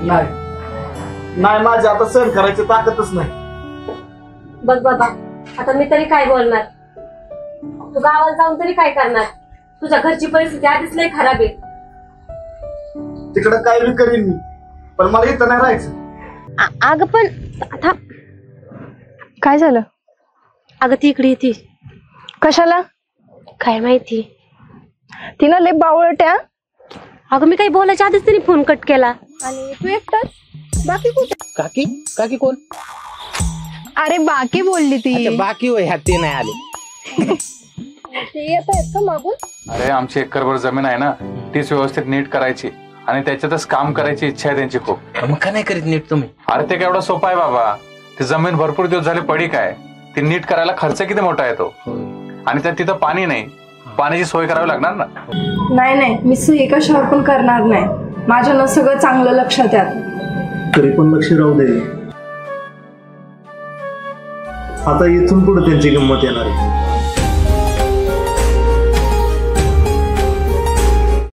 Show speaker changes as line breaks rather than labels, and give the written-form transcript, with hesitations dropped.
नाही नाही, माझी आता सहन करायची ताकदच नाही.
बघ बाबा, आता मी तरी काय बोलणार? तू गावाला जाऊन तरी काय करणार? तुझ्या घरची परिस्थिती आधीच लय खराब आहे.
तिकडं काय बी करीन मी, पण मला इथं नाही राहायचं.
अगं पण आता
काय झालं?
अगं ती इकडे येते.
कशाला?
काय माहिती,
तिनं लय बावळट्या.
अगं मी काही बोलायच्या आधीच तिने फोन कट केला.
आणि तू एकटाच? बाकी कुठे?
काकी काकी कोण?
अरे बाकी बोलली ती.
अच्छा, बाकी होय, ह्यात ते नाही आले.
ते येत आहेत का मागून?
अरे आमची एकरभर जमीन आहे ना, तीच व्यवस्थित नीट करायची आणि त्याच्यातच काम करायची इच्छा आहे त्यांची खूप.
मग का नाही करीत नीट तुम्ही?
अरे ते केवढा सोपा आहे बाबा. ती जमीन भरपूर दिवस झाले पडीक आहे. ती नीट करायला खर्च किती मोठा येतो. आणि त्यात तिथं पाणी नाही, पाण्याची सोय करावी लागणार ना.
नाही नाही, मी सुई कशावर पण करणार नाही. माझ्यानं सगळं चांगलं लक्षात आहे.
तरी पण लक्ष राहू दे. आता इथून पुढे त्यांची गंमत येणार आहे.